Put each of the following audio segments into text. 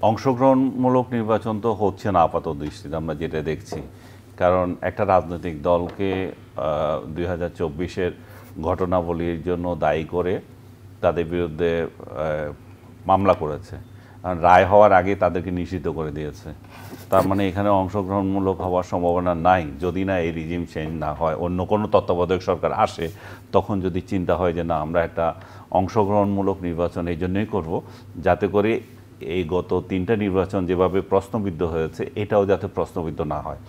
অংশগ্রহণমূলক নির্বাচন তো হচ্ছে না আপাত দৃষ্টিতে, আমরা যেটা দেখছি। কারণ একটা রাজনৈতিক দলকে 2024-এর ঘটনাবলীর জন্য দায়ী করে তাদের বিরুদ্ধে মামলা করেছে। রায় হওয়ার আগে তাদেরকে নিষিদ্ধ করে দিয়েছে। তার মানে এখানে অংশগ্রহণমূলক হওয়ার সম্ভাবনা নাই, যদি না এই রিজিম চেঞ্জ না হয়, অন্য কোনো তত্ত্বাবধায়ক সরকার আসে, তখন যদি চিন্তা হয় যে না আমরা একটা অংশগ্রহণমূলক নির্বাচন এই জন্যই করব যাতে করে এই গত 3টা নির্বাচন যেভাবে প্রশ্নবিদ্ধ হয়েছে এটাও যাতে প্রশ্নবিদ্ধ না হয়।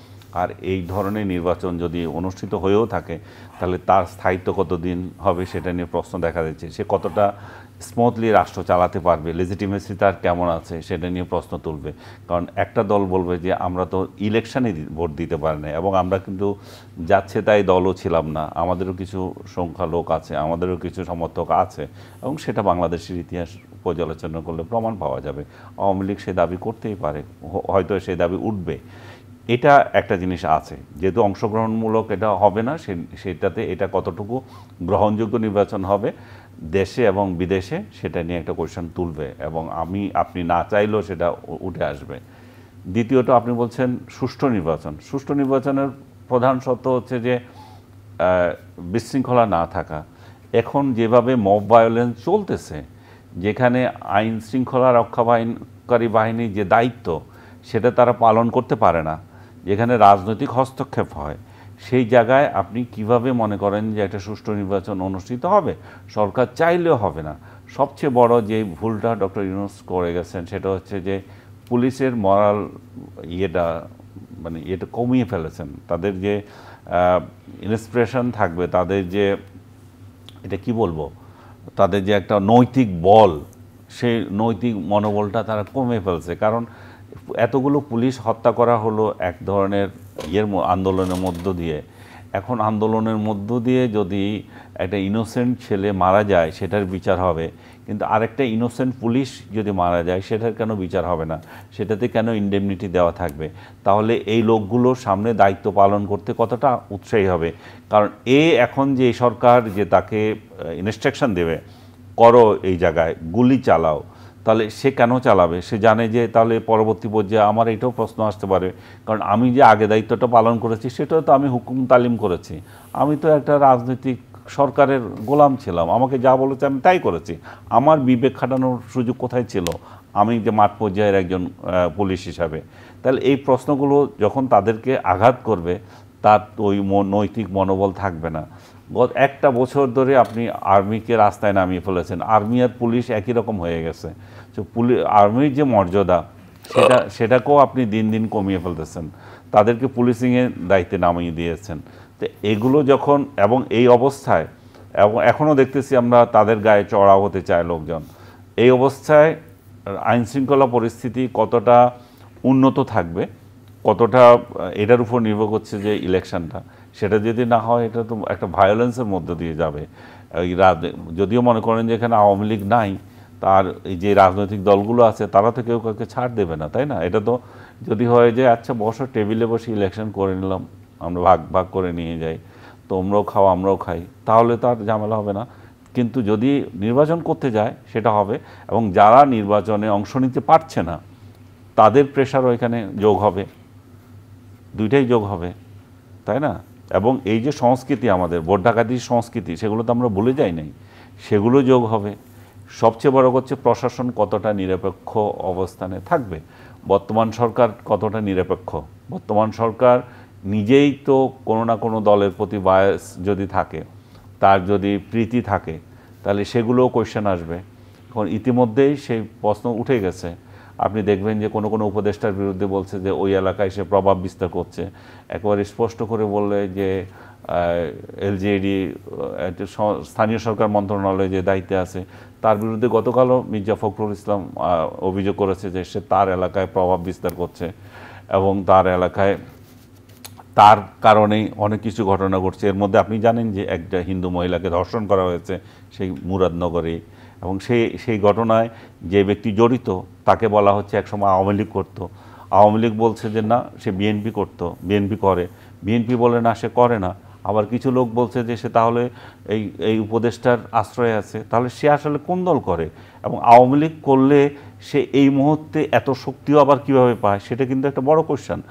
আর এই ধরনের নির্বাচন যদি অনুষ্ঠিত হয়েও থাকে তাহলে তার স্থায়িত্ব কতদিন হবে সেটা নিয়ে প্রশ্ন দেখা দিচ্ছে। সে কতটা স্মুথলি রাষ্ট্র চালাতে পারবে, লেজিটিমেসি তার কেমন আছে সেটা নিয়ে প্রশ্ন তুলবে। কারণ একটা দল বলবে যে আমরা তো ইলেকশনে ভোট দিতে পারি না, এবং আমরা কিন্তু যাচ্ছে তাই দলও ছিলাম না, আমাদেরও কিছু সংখ্যা লোক আছে, আমাদেরও কিছু সমর্থক আছে, এবং সেটা বাংলাদেশের ইতিহাস পর্যালোচনা করলে প্রমাণ পাওয়া যাবে। আওয়ামী লীগ সে দাবি করতেই পারে, হয়তো সেই দাবি উঠবে। এটা একটা জিনিস আছে, যেহেতু অংশগ্রহণমূলক এটা হবে না, সেটাতে এটা কতটুকু গ্রহণযোগ্য নির্বাচন হবে দেশে এবং বিদেশে সেটা নিয়ে একটা কোয়েশ্চেন তুলবে, এবং আপনি না চাইলেও সেটা উঠে আসবে। দ্বিতীয়ত আপনি বলছেন সুষ্ঠু নির্বাচন। সুষ্ঠু নির্বাচনের প্রধান শর্ত হচ্ছে যে বিশৃঙ্খলা না থাকা। এখন যেভাবে মব ভায়োলেন্স চলতেছে, যেখানে আইন শৃঙ্খলা রক্ষাকারী বাহিনীর যে দায়িত্ব সেটা তারা পালন করতে পারে না, যেখানে রাজনৈতিক হস্তক্ষেপ হয়, সেই জায়গায় আপনি কিভাবে মনে করেন যে একটা সুষ্ঠু নির্বাচন অনুষ্ঠিত হবে? সরকার চাইলেও হবে না। সবচেয়ে বড় যে ভুলটা ডক্টর ইউনূস করে গেছেন সেটা হচ্ছে যে পুলিশের মরাল এটা কমিয়ে ফেলেছেন। তাদের যে ইন্সপিরেশন থাকবে, তাদের যে এটা কি বলবো, তাদের যে একটা নৈতিক বল, সেই নৈতিক মনোবলটা তারা কমে ফেলছে। কারণ এতগুলো পুলিশ হত্যা করা হলো এক ধরনের আন্দোলনের মধ্য দিয়ে। এখন আন্দোলনের মধ্য দিয়ে যদি একটা ইনোসেন্ট ছেলে মারা যায় সেটার বিচার হবে, কিন্তু আরেকটা ইনোসেন্ট পুলিশ যদি মারা যায় সেটার কেন বিচার হবে না? সেটাতে কেন ইনডেমনিটি দেওয়া থাকবে? তাহলে এই লোকগুলোর সামনে দায়িত্ব পালন করতে কতটা উৎসাহী হবে? কারণ এখন যে সরকার যে তাকে ইনস্ট্রাকশন দেবে, করো এই জায়গায় গুলি চালাও, তাহলে সে কেন চালাবে? সে জানে যে তাহলে পরবর্তী পর্যায়ে আমার এটাও প্রশ্ন আসতে পারে, কারণ আমি যে আগে দায়িত্বটা পালন করেছি সেটাও তো আমি হুকুম তালিম করেছি, আমি তো একটা রাজনৈতিক সরকারের গোলাম ছিলাম, আমাকে যা বলেছে আমি তাই করেছি, আমার বিবেক খাটানোর সুযোগ কোথায় ছিল আমি যে মাঠ পর্যায়ের একজন পুলিশ হিসাবে? তাহলে এই প্রশ্নগুলো যখন তাদেরকে আঘাত করবে, তার ওই নৈতিক মনোবল থাকবে না। গত একটা বছর ধরে আপনি আর্মিকে রাস্তায় নামিয়ে ফেলেছেন, আর্মি আর পুলিশ একই রকম হয়ে গেছে। তো আর্মির যে মর্যাদা সেটাকেও আপনি দিন দিন কমিয়ে ফেলতেছেন, তাদেরকে পুলিশিংয়ের দায়িত্বে নামিয়ে দিয়েছেন। তো এগুলো যখন, এবং এই অবস্থায়, এবং এখনও দেখতেছি আমরা তাদের গায়ে চড়াও হতে চায় লোকজন, এই অবস্থায় আইনশৃঙ্খলা পরিস্থিতি কতটা উন্নত থাকবে, কতটা এটার উপর নির্ভর করছে যে ইলেকশনটা, সেটা যদি না হয় এটা তো একটা ভায়োলেন্সের মধ্য দিয়ে যাবে। যদিও মনে করেন যে এখানে আওয়ামী লীগ নাই, তার এই যে রাজনৈতিক দলগুলো আছে তারা তো কেউ কাউকে ছাড় দেবে না, তাই না? এটা তো যদি হয় যে আচ্ছা বসো, টেবিলে বসে ইলেকশন করে নিলাম, আমরা ভাগ ভাগ করে নিয়ে যাই, তোমরাও খাও আমরাও খাই, তাহলে তো আর ঝামেলা হবে না। কিন্তু যদি নির্বাচন করতে যায় সেটা হবে, এবং যারা নির্বাচনে অংশ নিতে পারছে না তাদের প্রেশারও এখানে যোগ হবে, দুইটাই যোগ হবে, তাই না? এবং এই যে সংস্কৃতি, আমাদের ভোট ডাকাতির সংস্কৃতি, সেগুলো তো আমরা ভুলে যাই নাই, সেগুলো যোগ হবে। সবচেয়ে বড় হচ্ছে প্রশাসন কতটা নিরপেক্ষ অবস্থানে থাকবে, বর্তমান সরকার কতটা নিরপেক্ষ। বর্তমান সরকার নিজেই তো কোনো না কোনো দলের প্রতি বায়াস যদি থাকে, তার যদি প্রীতি থাকে, তাহলে সেগুলোও কোয়েশ্চেন আসবে। এখন ইতিমধ্যেই সেই প্রশ্ন উঠে গেছে। আপনি দেখবেন যে কোনো কোনো উপদেষ্টার বিরুদ্ধে বলছে যে ওই এলাকায় সে প্রভাব বিস্তার করছে, একেবারে স্পষ্ট করে বললে যে এলজেডি স্থানীয় সরকার মন্ত্রণালয়ে যে দায়িত্বে আছে তার বিরুদ্ধে গতকালও মির্জা ফখরুল ইসলাম অভিযোগ করেছে যে সে তার এলাকায় প্রভাব বিস্তার করছে, এবং তার এলাকায় তার কারণেই অনেক কিছু ঘটনা ঘটছে। এর মধ্যে আপনি জানেন যে একটা হিন্দু মহিলাকে ধর্ষণ করা হয়েছে সেই মুরাদনগরে, এবং সেই ঘটনায় যে ব্যক্তি জড়িত তাকে বলা হচ্ছে একসময় আওয়ামী লীগ করতো, আওয়ামী লীগ বলছে যে না সে বিএনপি করতো, বিএনপি করে, বিএনপি বলে না সে করে না। আবার কিছু লোক বলছে যে সে তাহলে এই উপদেষ্টার আশ্রয়ে আছে, তাহলে সে আসলে কোন দল করে? এবং আওয়ামী লীগ করলে সে এই মুহূর্তে এত শক্তিও আবার কিভাবে পায় সেটা কিন্তু একটা বড় কোশ্চেন।